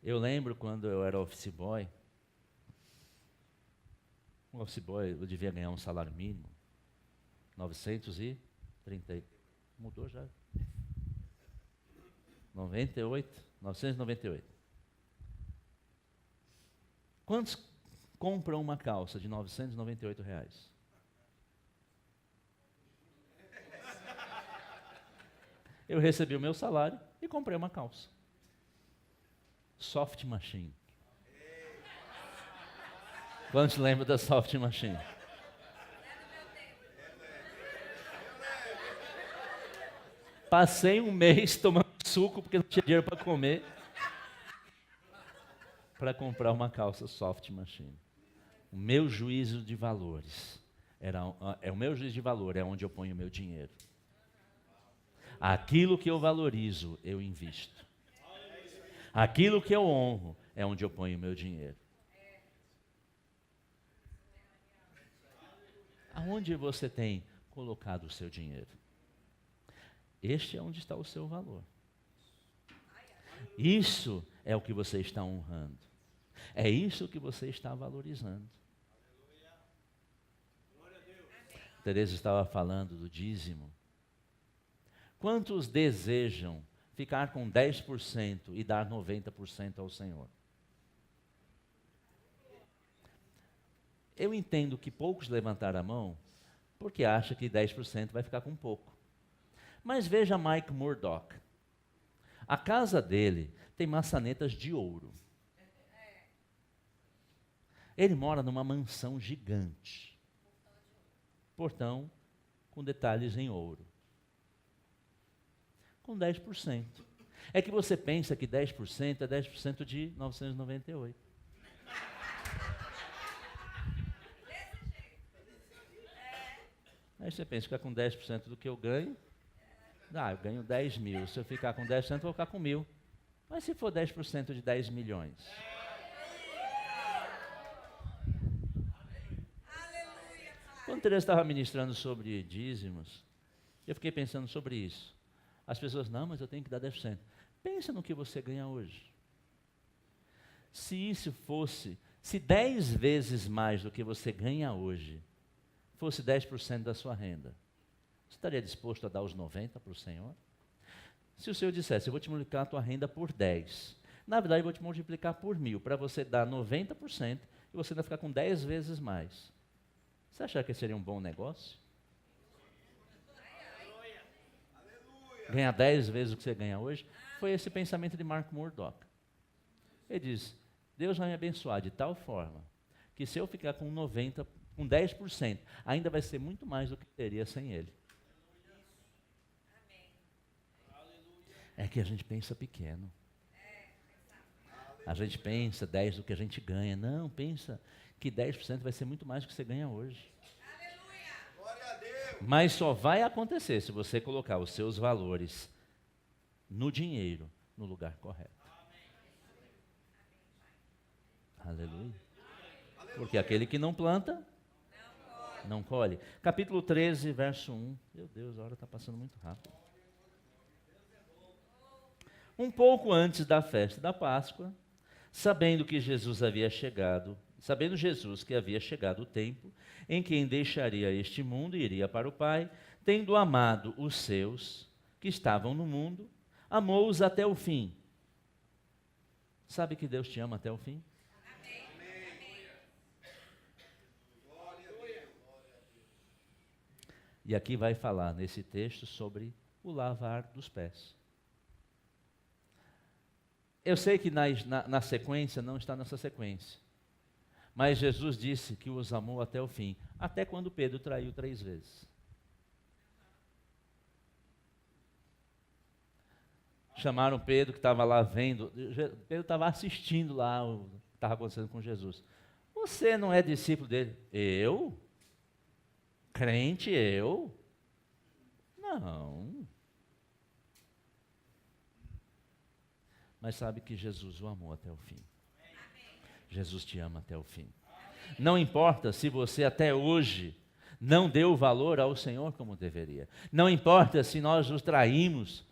Eu lembro quando eu era office boy. Um office boy, eu devia ganhar um salário mínimo. 930. Mudou já. 998. Quantos compram uma calça de R$998? Eu recebi o meu salário e comprei uma calça. Soft Machine. Quantos lembram da Soft Machine? Passei um mês tomando suco porque não tinha dinheiro para comer, para comprar uma calça Soft Machine. O meu juízo de valores o meu juízo de valor é onde eu ponho o meu dinheiro. Aquilo que eu valorizo, eu invisto. Aquilo que eu honro é onde eu ponho o meu dinheiro. Aonde você tem colocado o seu dinheiro? Este é onde está o seu valor. Isso é o que você está honrando. É isso que você está valorizando. Teresa estava falando do dízimo. Quantos desejam ficar com 10% e dar 90% ao Senhor? Eu entendo que poucos levantaram a mão porque acham que 10% vai ficar com pouco. Mas veja Mike Murdock. A casa dele tem maçanetas de ouro. Ele mora numa mansão gigante. Portão com detalhes em ouro. Com 10%. É que você pensa que 10% é 10% de 998. Aí você pensa, ficar com 10% do que eu ganho, eu ganho 10 mil. Se eu ficar com 10%, eu vou ficar com 1.000. Mas se for 10% de 10 milhões? Quando Teresa estava ministrando sobre dízimos, eu fiquei pensando sobre isso. As pessoas, não, mas eu tenho que dar 10%. Pensa no que você ganha hoje. Se 10 vezes mais do que você ganha hoje, fosse 10% da sua renda, você estaria disposto a dar os 90% para o Senhor? Se o Senhor dissesse, eu vou te multiplicar a tua renda por 10, na verdade eu vou te multiplicar por 1.000, para você dar 90% e você ainda ficar com 10 vezes mais. Você acha que seria um bom negócio? ganhar 10 vezes o que você ganha hoje, foi esse pensamento de Mark Murdock. Ele diz, Deus vai me abençoar de tal forma, que se eu ficar com 90, com 10%, ainda vai ser muito mais do que teria sem Ele. É que a gente pensa pequeno. A gente pensa 10 do que a gente ganha. Não, pensa que 10% vai ser muito mais do que você ganha hoje. Mas só vai acontecer se você colocar os seus valores no dinheiro, no lugar correto. Aleluia. Porque aquele que não planta, não colhe. Capítulo 13, verso 1. Meu Deus, a hora está passando muito rápido. Um pouco antes da festa da Páscoa, sabendo Jesus que havia chegado o tempo em que deixaria este mundo e iria para o Pai, tendo amado os seus que estavam no mundo, amou-os até o fim. Sabe que Deus te ama até o fim? E aqui vai falar nesse texto sobre o lavar dos pés. Eu sei que na sequência, não está nessa sequência. Mas Jesus disse que os amou até o fim. Até quando Pedro traiu 3 vezes. Chamaram Pedro, que estava lá vendo. Pedro estava assistindo lá o que estava acontecendo com Jesus. Você não é discípulo dele? Eu? Crente, eu? Não. Mas sabe que Jesus o amou até o fim. Jesus te ama até o fim. Não importa se você até hoje não deu valor ao Senhor como deveria. Não importa se nós os traímos,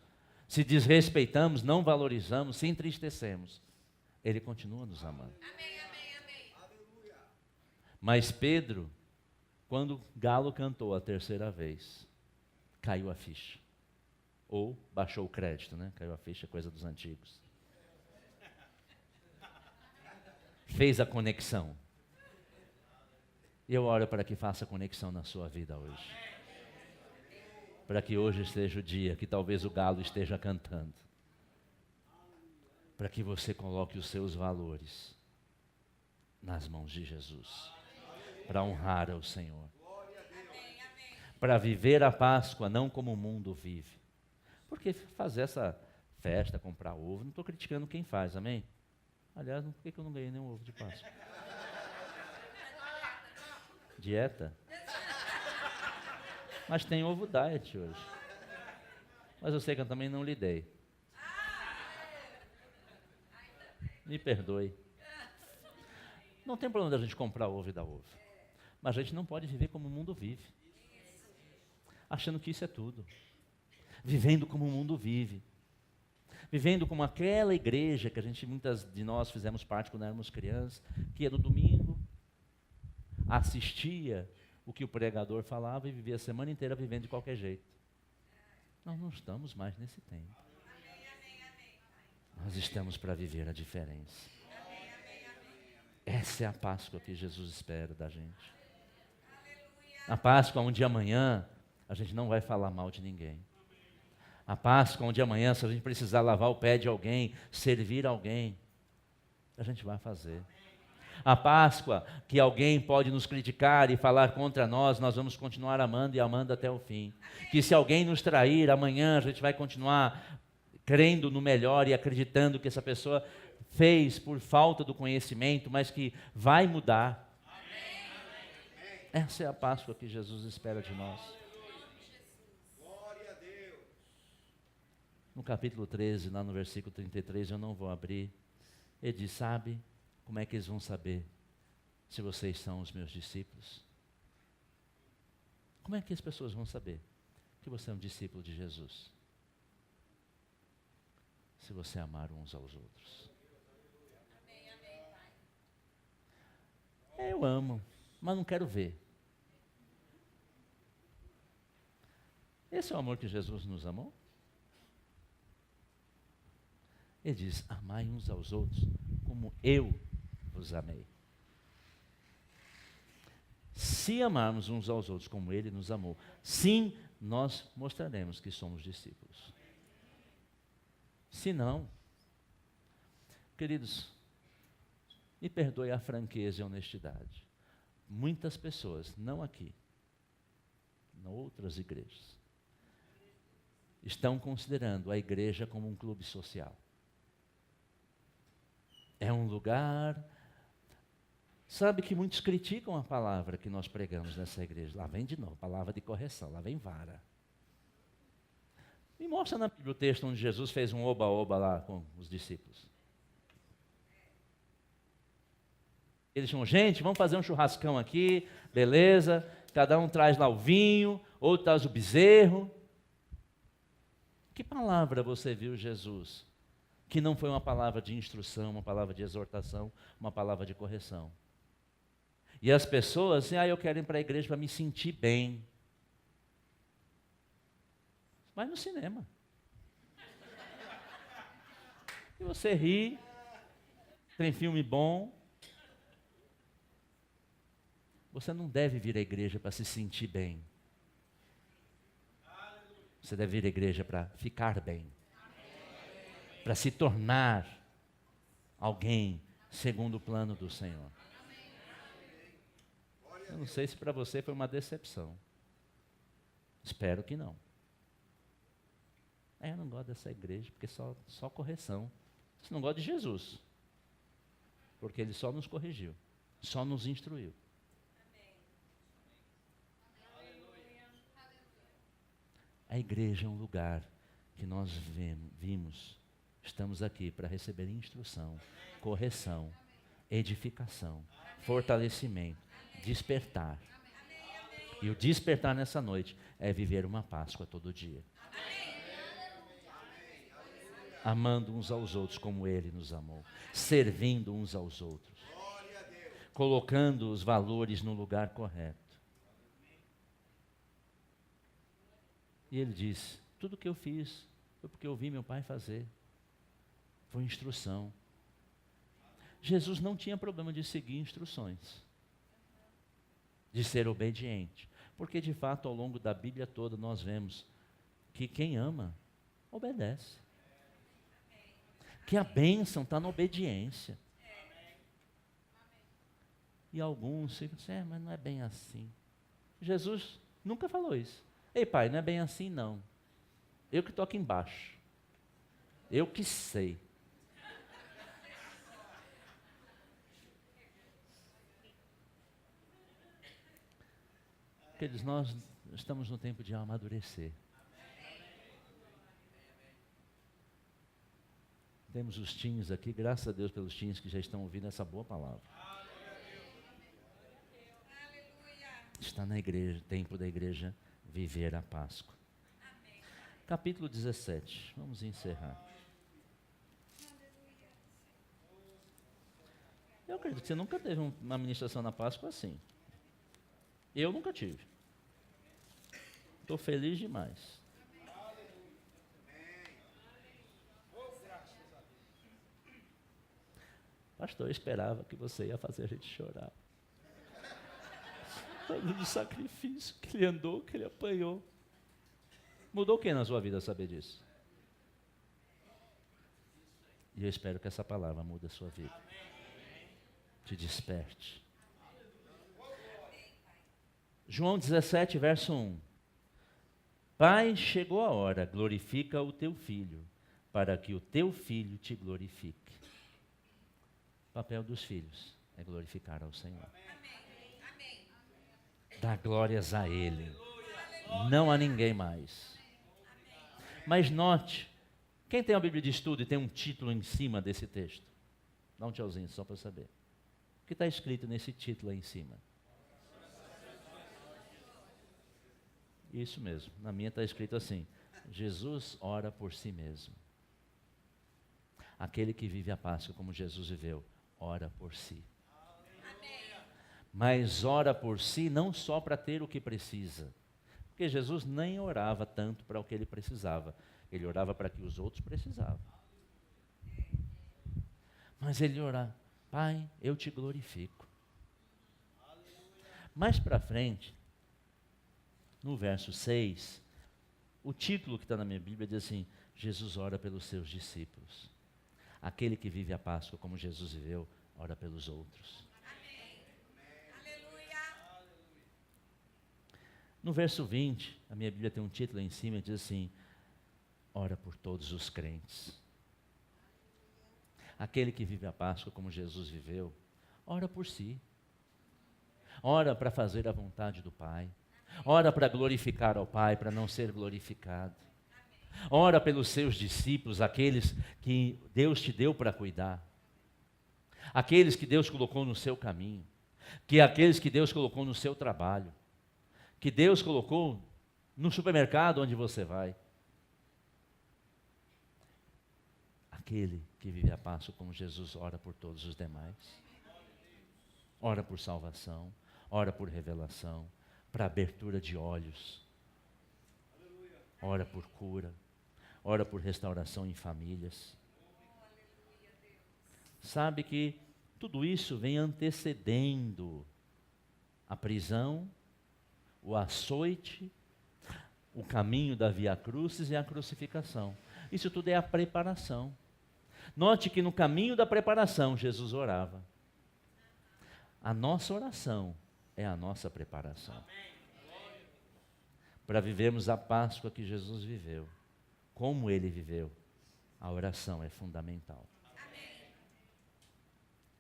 se desrespeitamos, não valorizamos, se entristecemos. Ele continua nos amando. Mas Pedro, quando o galo cantou a 3ª vez, caiu a ficha. Ou baixou o crédito, né? Caiu a ficha, coisa dos antigos. Fez a conexão. E eu oro para que faça conexão na sua vida hoje. Para que hoje seja o dia que talvez o galo esteja cantando. Para que você coloque os seus valores nas mãos de Jesus. Para honrar ao Senhor. Para viver a Páscoa não como o mundo vive. Porque fazer essa festa, comprar ovo, não estou criticando quem faz, amém? Aliás, por que eu não ganhei nenhum ovo de Páscoa? Dieta? Mas tem ovo diet hoje. Mas eu sei que eu também não lhe dei. Me perdoe. Não tem problema da gente comprar ovo e dar ovo. Mas a gente não pode viver como o mundo vive. Achando que isso é tudo. Vivendo como o mundo vive. Vivendo como aquela igreja que muitas de nós fizemos parte quando éramos crianças, que ia no domingo, assistia o que o pregador falava e vivia a semana inteira vivendo de qualquer jeito. Nós não estamos mais nesse tempo. Nós estamos para viver a diferença. Essa é a Páscoa que Jesus espera da gente. A Páscoa onde amanhã a gente não vai falar mal de ninguém. A Páscoa onde amanhã, se a gente precisar lavar o pé de alguém, servir alguém, a gente vai fazer. A Páscoa que alguém pode nos criticar e falar contra nós, nós vamos continuar amando e amando até o fim. Que se alguém nos trair, amanhã a gente vai continuar crendo no melhor e acreditando que essa pessoa fez por falta do conhecimento, mas que vai mudar. Essa é a Páscoa que Jesus espera de nós. No capítulo 13, lá no versículo 33, eu não vou abrir. Ele diz, sabe como é que eles vão saber se vocês são os meus discípulos? Como é que as pessoas vão saber que você é um discípulo de Jesus? Se você amar uns aos outros. Eu amo, mas não quero ver. Esse é o amor que Jesus nos amou? Ele diz, amai uns aos outros como eu vos amei. Se amarmos uns aos outros como Ele nos amou, sim, nós mostraremos que somos discípulos. Se não, queridos, me perdoe a franqueza e a honestidade. Muitas pessoas, não aqui, em outras igrejas, estão considerando a igreja como um clube social. É um lugar. Sabe que muitos criticam a palavra que nós pregamos nessa igreja. Lá vem de novo, palavra de correção, lá vem vara. Me mostra na Bíblia o texto onde Jesus fez um oba-oba lá com os discípulos. Eles chamam, gente, vamos fazer um churrascão aqui, beleza, cada um traz lá o vinho, outro traz o bezerro. Que palavra você viu Jesus? Que não foi uma palavra de instrução, uma palavra de exortação, uma palavra de correção. E as pessoas, assim, eu quero ir para a igreja para me sentir bem. Vai no cinema. E você ri, tem filme bom. Você não deve vir à igreja para se sentir bem. Você deve vir à igreja para ficar bem. Para se tornar alguém segundo o plano do Senhor. Eu não sei se para você foi uma decepção. Espero que não. Eu não gosto dessa igreja, porque só correção. Você não gosta de Jesus. Porque Ele só nos corrigiu. Só nos instruiu. A igreja é um lugar que nós vimos. Estamos aqui para receber instrução, correção, edificação, fortalecimento, despertar. E o despertar nessa noite é viver uma Páscoa todo dia. Amando uns aos outros como Ele nos amou. Servindo uns aos outros. Colocando os valores no lugar correto. E Ele diz, tudo que eu fiz foi porque eu vi meu Pai fazer. Foi instrução. Jesus não tinha problema de seguir instruções. De ser obediente. Porque de fato ao longo da Bíblia toda nós vemos que quem ama, obedece. Que a bênção está na obediência. E alguns ficam assim, mas não é bem assim. Jesus nunca falou isso. Ei pai, não é bem assim não. Eu que estou aqui embaixo. Eu que sei. Queridos, nós estamos no tempo de amadurecer. Temos os teens aqui, graças a Deus pelos teens que já estão ouvindo essa boa palavra. Está na igreja, tempo da igreja viver a Páscoa. Capítulo 17, vamos encerrar. Eu acredito que você nunca teve uma ministração na Páscoa assim. Eu nunca tive. Estou feliz demais. Pastor, eu esperava que você ia fazer a gente chorar. Falando do sacrifício que ele andou, que ele apanhou. Mudou o que na sua vida saber disso? E eu espero que essa palavra mude a sua vida. Te desperte. João 17, verso 1. Pai, chegou a hora, glorifica o teu filho, para que o teu filho te glorifique. O papel dos filhos é glorificar ao Senhor. Dar glórias a Ele, não a ninguém mais. Mas note, quem tem a Bíblia de estudo e tem um título em cima desse texto? Dá um tchauzinho só para saber. O que está escrito nesse título aí em cima? Isso mesmo, na minha está escrito assim, Jesus ora por si mesmo. Aquele que vive a Páscoa como Jesus viveu, ora por si. Mas ora por si não só para ter o que precisa. Porque Jesus nem orava tanto para o que ele precisava. Ele orava para que os outros precisavam. Mas ele orava, Pai, eu te glorifico. Mais para frente, no verso 6, o título que está na minha Bíblia diz assim, Jesus ora pelos seus discípulos. Aquele que vive a Páscoa como Jesus viveu, ora pelos outros. No verso 20, a minha Bíblia tem um título lá em cima, diz assim: ora por todos os crentes. Aquele que vive a Páscoa como Jesus viveu, ora por si. Ora para fazer a vontade do Pai. Ora para glorificar ao Pai, para não ser glorificado. Ora pelos seus discípulos, aqueles que Deus te deu para cuidar. Aqueles que Deus colocou no seu caminho. Aqueles que Deus colocou no seu trabalho. Que Deus colocou no supermercado onde você vai. Aquele que vive a Páscoa como Jesus ora por todos os demais. Ora por salvação, ora por revelação, para abertura de olhos. Ora por cura, ora por restauração em famílias. Sabe que tudo isso vem antecedendo a prisão, o açoite, o caminho da Via Crucis e a crucificação. Isso tudo é a preparação. Note que no caminho da preparação Jesus orava. A nossa oração é a nossa preparação. Para vivermos a Páscoa que Jesus viveu, como Ele viveu, a oração é fundamental.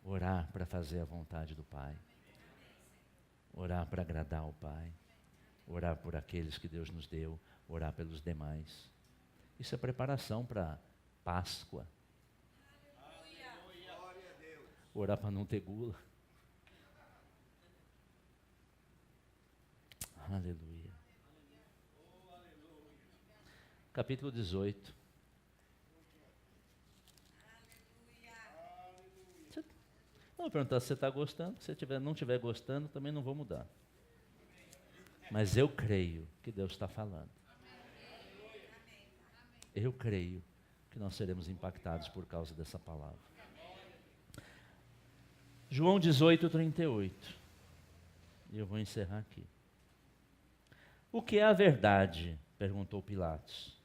Orar para fazer a vontade do Pai. Orar para agradar ao Pai. Orar por aqueles que Deus nos deu. Orar pelos demais. Isso é preparação para Páscoa. Orar para não ter gula. Aleluia. Capítulo 18. Vou perguntar se você está gostando. Se você não estiver gostando, também não vou mudar. Mas eu creio que Deus está falando. Eu creio que nós seremos impactados por causa dessa palavra. João 18, 38. E eu vou encerrar aqui. O que é a verdade? Perguntou Pilatos.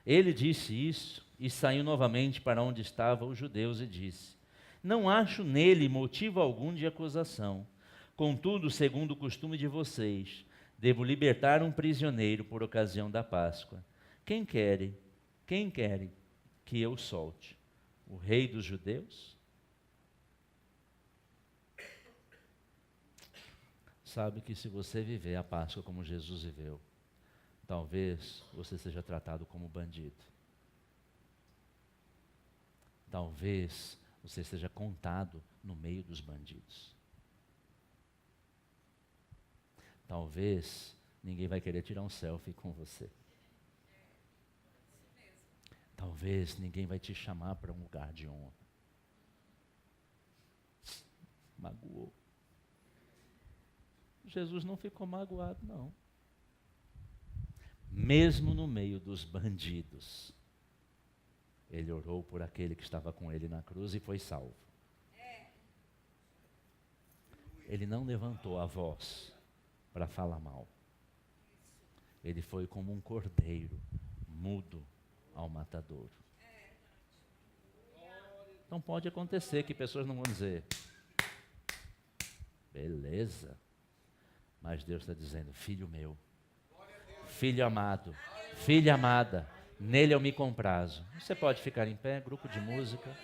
Ele disse isso e saiu novamente para onde estavam os judeus e disse: não acho nele motivo algum de acusação. Contudo, segundo o costume de vocês, devo libertar um prisioneiro por ocasião da Páscoa. Quem quer que eu solte? O rei dos judeus? Sabe que se você viver a Páscoa como Jesus viveu, talvez você seja tratado como bandido. Talvez você seja contado no meio dos bandidos. Talvez ninguém vai querer tirar um selfie com você. Talvez ninguém vai te chamar para um lugar de honra. Magoou. Jesus não ficou magoado, não. Mesmo no meio dos bandidos, ele orou por aquele que estava com ele na cruz e foi salvo. Ele não levantou a voz para falar mal. Ele foi como um cordeiro mudo ao matadouro. Então pode acontecer que pessoas não vão dizer, beleza, mas Deus está dizendo, filho meu, filho amado, filha amada, nele eu me comprazo. Você pode ficar em pé, grupo de música.